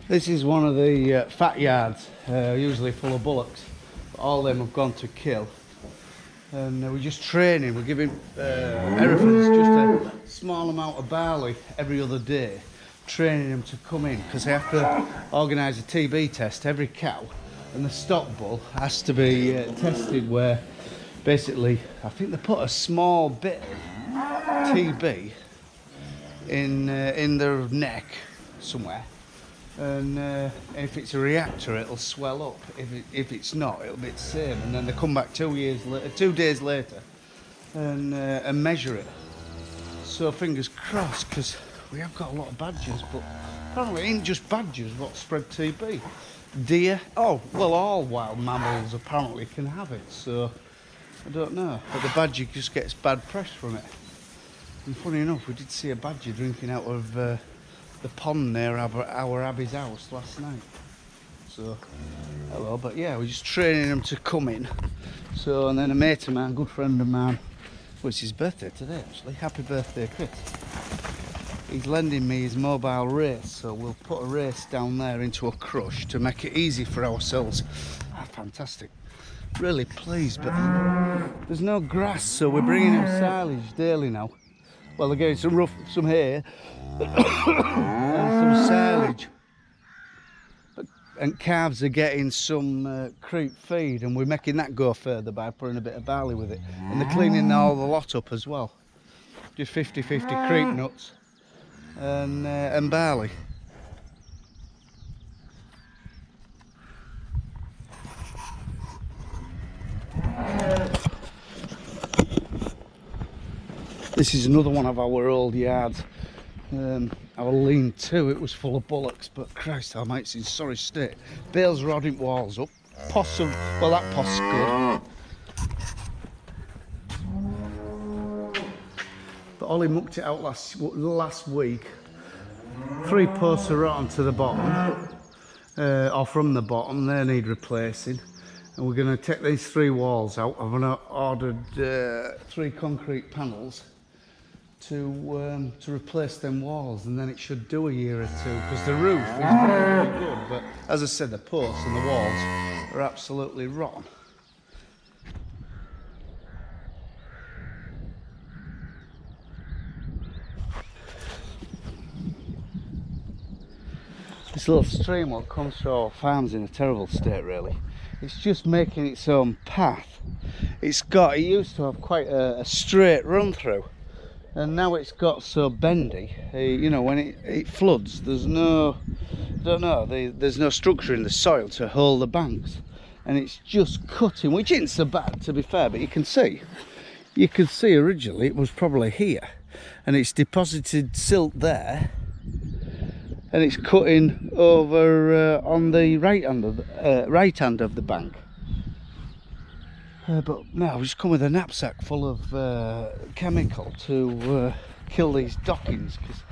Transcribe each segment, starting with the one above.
This is one of the fat yards, usually full of bullocks. But all them have gone to kill. And we're just training, we're giving elephants just a small amount of barley every other day, training them to come in, because they have to organise a TB test. Every cow and the stock bull has to be tested, where basically I think they put a small bit of TB in their neck somewhere, and if it's a reactor it'll swell up. If it's not, it'll be the same, and then they come back 2 days later and measure it. So fingers crossed, because we have got a lot of badgers, but apparently it ain't just badgers what spread TB. Deer, oh well, all wild mammals apparently can have it, so I don't know, but the badger just gets bad press from it. And funny enough, we did see a badger drinking out of the pond near our Abby's house last night. So, hello, but yeah, we're just training them to come in. So, and then a mate of mine, good friend of mine, well, it's his birthday today actually, happy birthday Chris. He's lending me his mobile race, so we'll put a race down there into a crush to make it easy for ourselves. Ah, fantastic. Really pleased, but there's no grass, so we're bringing him silage daily now. Well, they're getting some hay and some silage, and calves are getting some creep feed, and we're making that go further by putting a bit of barley with it, and they're cleaning all the lot up as well. Just 50-50 creep nuts and barley. This is another one of our old yards, our lean-to. It was full of bullocks, but Christ almighty, it's in sorry state. Bales rodding walls up, possum, well that post's good. But Ollie mucked it out last week. 3 posts are rotten to the bottom, or from the bottom, they need replacing. And we're going to take these 3 walls out. I've ordered 3 concrete panels to replace them walls, and then it should do a year or 2, because the roof is very good, but as I said, the posts and the walls are absolutely rotten. This little stream what comes through our farm's in a terrible state really. It's just making its own path. It used to have quite a straight run through, and now it's got so bendy. You know, when it floods, there's no structure in the soil to hold the banks, and it's just cutting, which isn't so bad to be fair, but you can see originally it was probably here, and it's deposited silt there, and it's cutting over on the right hand of the bank. But now I've just come with a knapsack full of chemical to kill these dockings, because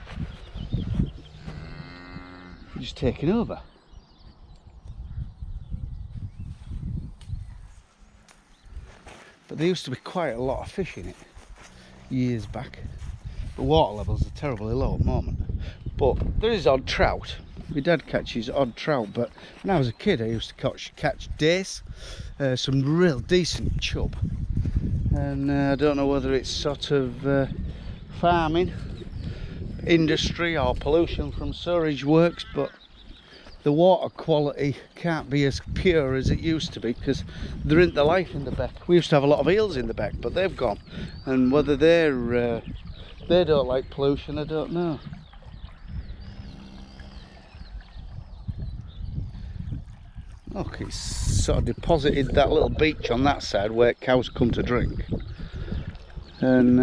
they're just taking over. But there used to be quite a lot of fish in it years back. The water levels are terribly low at the moment, but there is odd trout. My dad catches odd trout, but when I was a kid I used to catch dace, some real decent chub, and I don't know whether it's sort of farming, industry or pollution from sewage works, but the water quality can't be as pure as it used to be, because there isn't the life in the beck. We used to have a lot of eels in the beck, but they've gone, and whether they don't like pollution, I don't know. Look, it's sort of deposited that little beach on that side where cows come to drink, and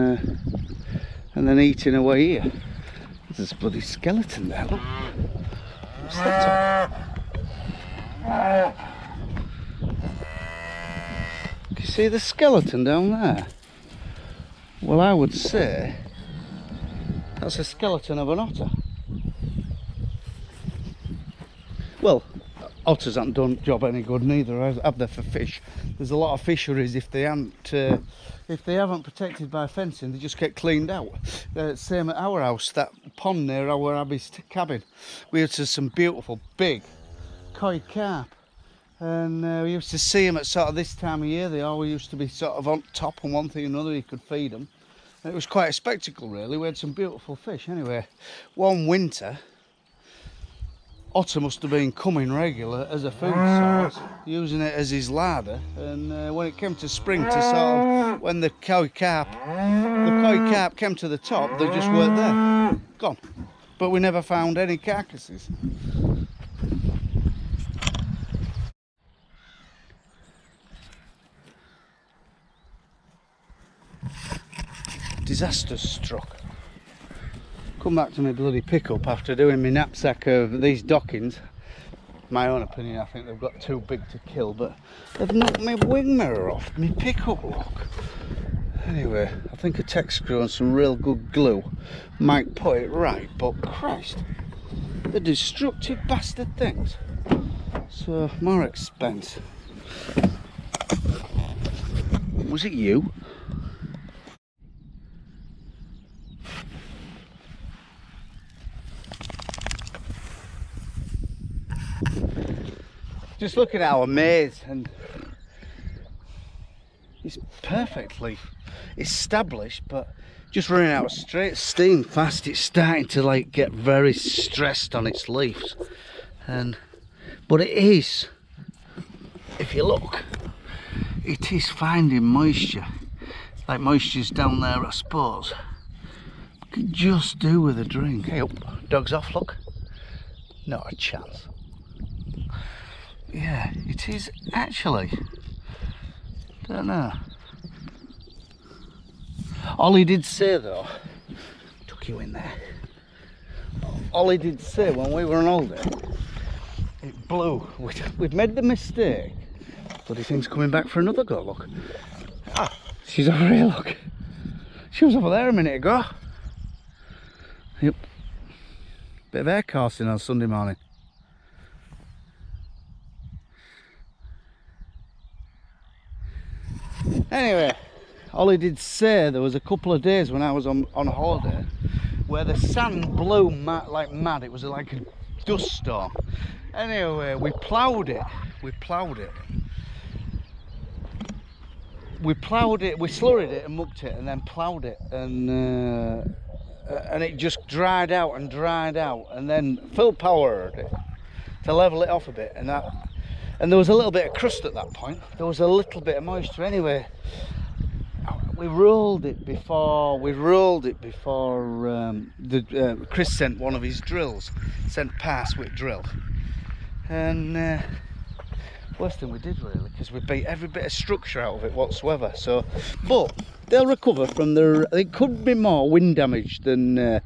then eating away here. There's a bloody skeleton there, look. What's that? Can you see the skeleton down there? Well, I would say that's a skeleton of an otter. Well, otters haven't done the job any good neither, have they, for fish? There's a lot of fisheries, if they haven't protected by fencing, they just get cleaned out. Same at our house, that pond near our Abby's cabin. We used to some beautiful big koi carp, and we used to see them at sort of this time of year. They always used to be sort of on top, and one thing or another you could feed them. And it was quite a spectacle really. We had some beautiful fish. Anyway, one winter Otter must have been coming regular as a food source, using it as his larder, and when it came to spring, to sort of when the koi carp came to the top, they just weren't there, gone. But we never found any carcasses. Disaster struck. Come back to my bloody pickup after doing my knapsack of these dockings. My own opinion, I think they've got too big to kill, but they've knocked my wing mirror off my pickup lock. Anyway, I think a tech screw and some real good glue might put it right, but Christ, the destructive bastard things. So, more expense. Was it you? Just looking at our maze, and it's perfectly established, but just running out of straight steam fast. It's starting to like get very stressed on its leaves, but it is, if you look, it is finding moisture. Like moisture's down there, I suppose. Could just do with a drink. Hey up, dog's off, look. Not a chance. Yeah, it is actually. Don't know. Ollie did say though, took you in there. Ollie did say when we were on holiday, it blew. We'd made the mistake. Bloody thing's coming back for another go, look. Ah, she's over here, look. She was over there a minute ago. Yep. Bit of air casting on Sunday morning. Anyway, Ollie did say there was a couple of days when I was on holiday where the sand blew like mad. It was like a dust storm. Anyway, we ploughed it. We slurried it and mucked it and then ploughed it, and it just dried out, and then Phil powered it to level it off a bit, and there was a little bit of crust at that point. There was a little bit of moisture. Anyway, we rolled it before Chris sent one of his drills, sent pass with drill, and worst thing we did really, because we beat every bit of structure out of it whatsoever. So, but they'll recover from their. It could be more wind damage than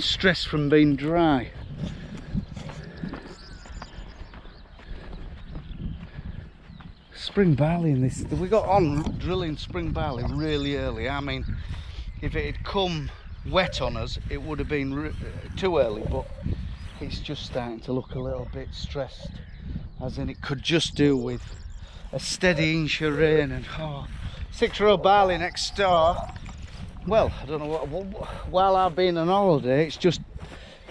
stress from being dry. Spring barley in this. We got on drilling spring barley really early. I mean, if it had come wet on us, it would have been too early. But it's just starting to look a little bit stressed, as in it could just do with a steady inch of rain. And 6-row barley next door, well, I don't know what, while I've been on holiday, it's just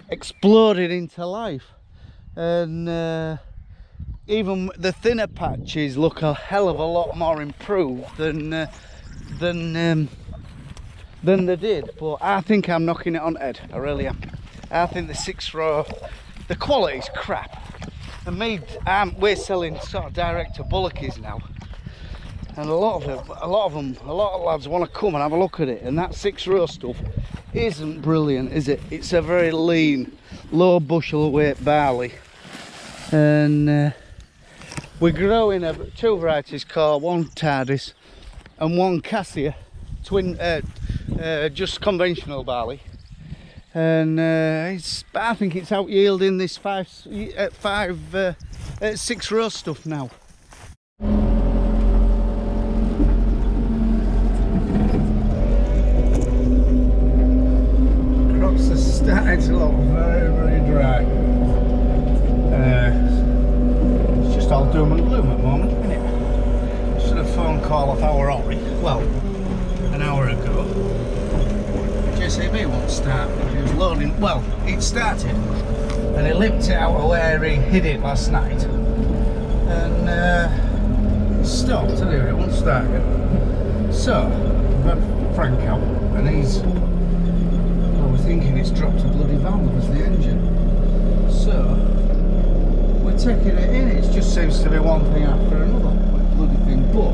exploded into life, and even the thinner patches look a hell of a lot more improved than they did. But I think I'm knocking it on the head, I really am. I think the 6-row, the quality's crap. And we're selling sort of direct to bullockers now, and a lot of lads want to come and have a look at it. And that 6-row stuff isn't brilliant, is it? It's a very lean, low bushel weight barley, and we're growing two varieties called one Tardis and one Cassia, twin, just conventional barley. And I think it's out yielding this 6-row stuff now. Crops are starting to look very, very dry. It's just all doom and gloom at the moment, isn't it? Just had a phone call off our Ori, well, an hour ago. JCB won't start. He was loading, well, it started and he limped it out of where he hid it last night and it stopped anyway, it won't start again. So, we've had Frank out and he's, well, we're thinking it's dropped a bloody valve as the engine. So, we're taking it in, it just seems to be one thing after another, bloody thing, but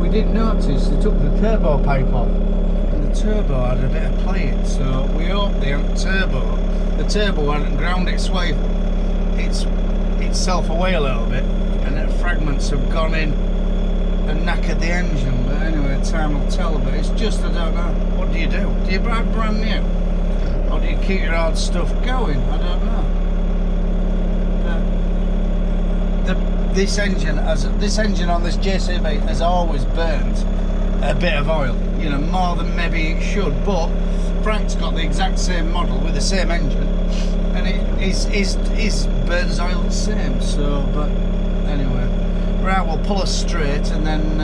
we did notice they took the turbo pipe off and the turbo had a bit of play in, so we hope the turbo hadn't ground its way itself away a little bit and that fragments have gone in and knackered the engine. But anyway, time will tell. But it's just, I don't know, what do? Do you buy brand new or do you keep your old stuff going? I don't know. This engine on this JCB has always burnt a bit of oil, you know, more than maybe it should, but Frank's got the exact same model with the same engine and his burns oil the same. So, but anyway, right, we'll pull her straight and then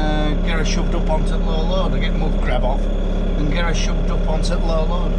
get her shoved up onto the low load. I get the mud grab off and get her shoved up onto the low load.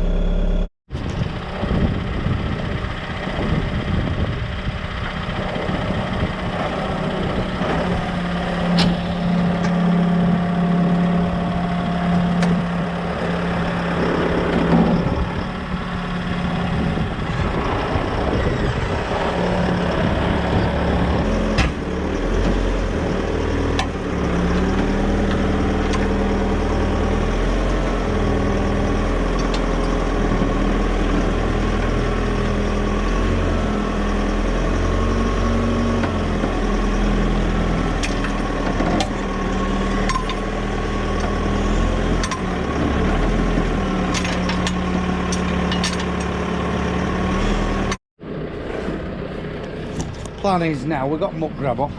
Plan is now, we've got muck grab off,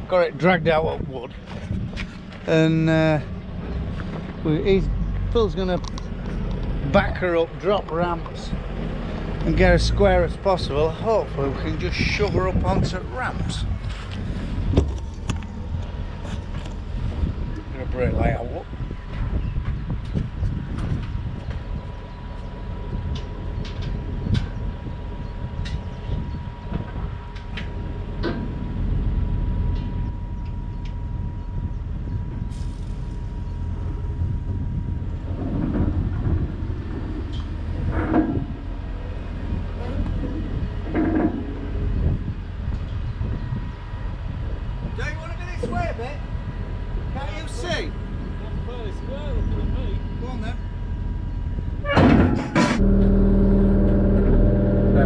got it dragged out of wood, and Phil's going to back her up, drop ramps and get her square as possible. Hopefully we can just shove her up onto ramps. Get a brake light out.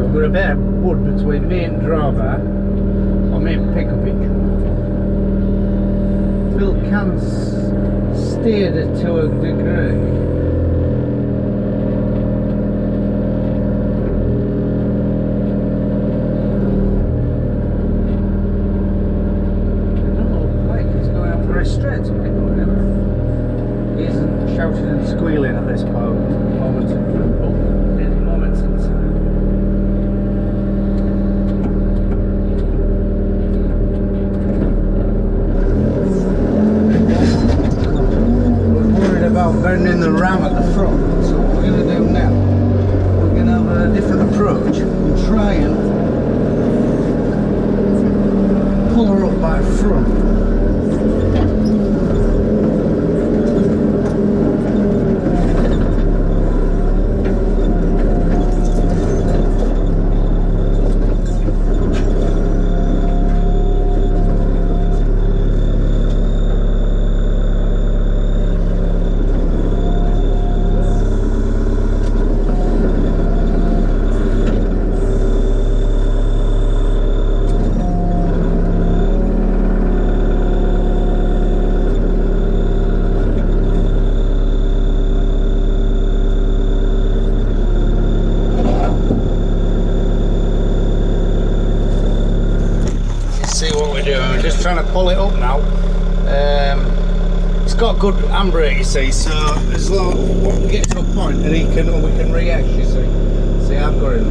We've got a bit of wood between me and driver, or me and pickup hitch. Phil can steer it to a degree. I don't know why he's going out very straight to me. He isn't shouting and squealing at this moment in time. Bending the ram at the front, so what we're going to do now, we're going to have a different approach and try and pull her up by front. Just trying to pull it up now. It's got good handbrake, you see, so as long as we get to a point and we can react, you see. See, I've got it.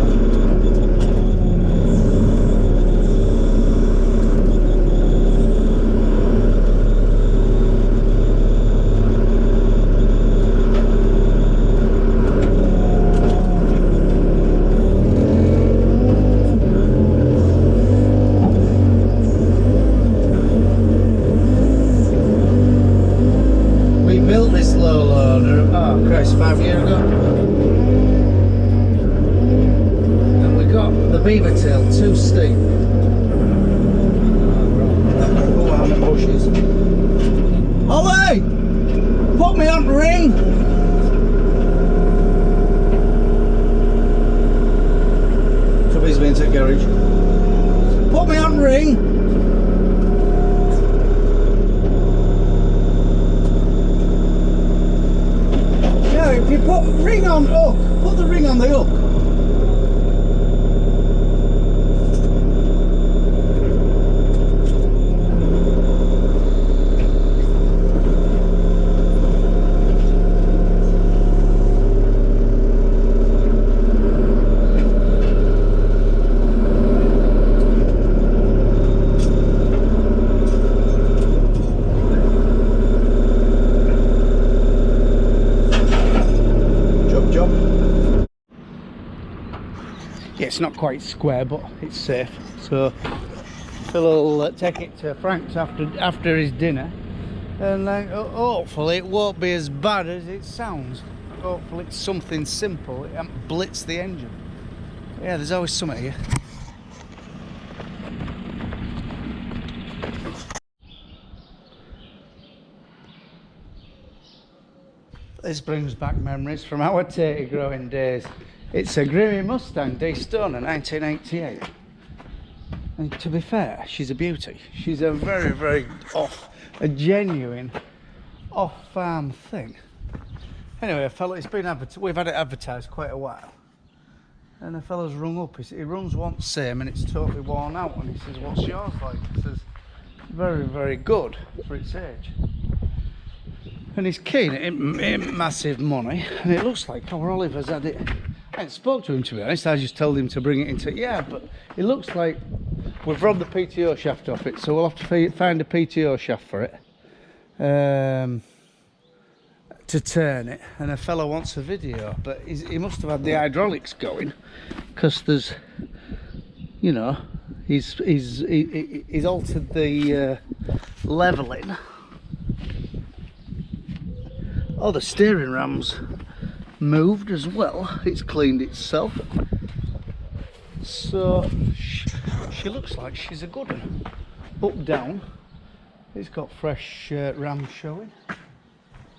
5 years ago. And we got the beaver tail too steep. Go out in the bushes. Ollie! Put me on the ring! So he's been to the garage. Put me on the ring! If you put ring on hook, put the ring on the hook. Yeah, it's not quite square, but it's safe. So Phil will take it to Frank's after his dinner, and hopefully it won't be as bad as it sounds. Hopefully it's something simple. It hasn't blitzed the engine. Yeah, there's always something here. This brings back memories from our tatey growing days. It's a Grimmy Mustang D-Stoner 1988. And to be fair, she's a beauty. She's a very a genuine off-farm thing. Anyway, a fella, we've had it advertised quite a while. And a fella's rung up, he runs once same and it's totally worn out. And he says, what's yours like? He says, very good for its age. And he's keen, it ain't massive money, and it looks like our Oliver's had it. I hadn't spoke to him, to be honest. I just told him to bring it into, yeah, but it looks like we've robbed the PTO shaft off it, so we'll have to find a PTO shaft for it to turn it. And a fella wants a video, but he must have had the hydraulics going, because there's, you know, he's altered the levelling. Oh, the steering ram's moved as well. It's cleaned itself. So she looks like she's a good one. Up, down. It's got fresh ram showing.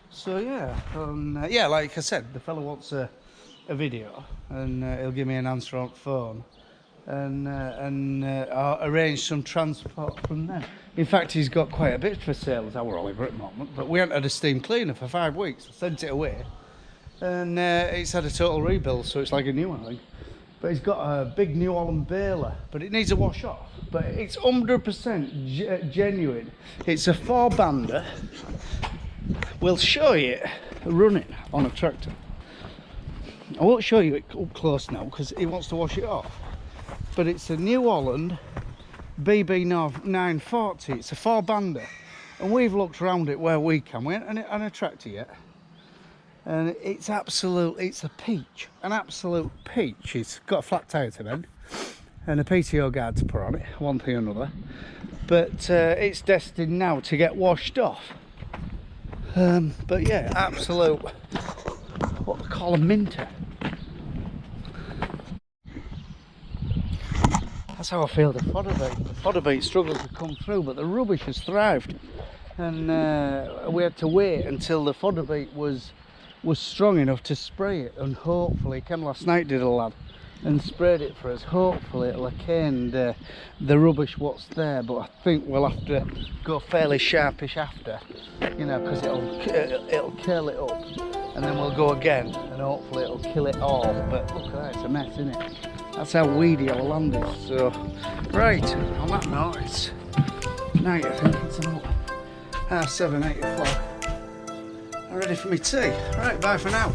So yeah, yeah, like I said, the fella wants a video, and he'll give me an answer on the phone, and I'll arrange some transport from there. In fact, he's got quite a bit for sale as our Oliver at the moment, but we haven't had a steam cleaner for 5 weeks. I sent it away, and it's had a total rebuild, so it's like a new one, I think. But he's got a big New Holland baler, but it needs a wash off. But it's 100% genuine. It's a 4-bander. We'll show you it running on a tractor. I won't show you it up close now because he wants to wash it off. But it's a New Holland BB 940. It's a 4-bander, and we've looked around it where we can. We haven't on a tractor yet, and it's a peach, an absolute peach. It's got a flat tyre to bend and a PTO guard to put on it, one thing or another. But it's destined now to get washed off. But yeah, absolute, what they call a minter. That's how I feel the fodder bait. The fodder bait struggled to come through, but the rubbish has thrived. And we had to wait until the fodder bait was strong enough to spray it. And hopefully, came last night, did a lad, and sprayed it for us. Hopefully it'll cane the rubbish what's there, but I think we'll have to go fairly sharpish after, you know, because it'll curl it up. And then we'll go again, and hopefully it'll kill it all. But look at that, it's a mess, isn't it? That's how weedy our land is. So, right, on that note, it's night, I think. It's about 7, 8 o'clock. I'm ready for my tea. Right, bye for now.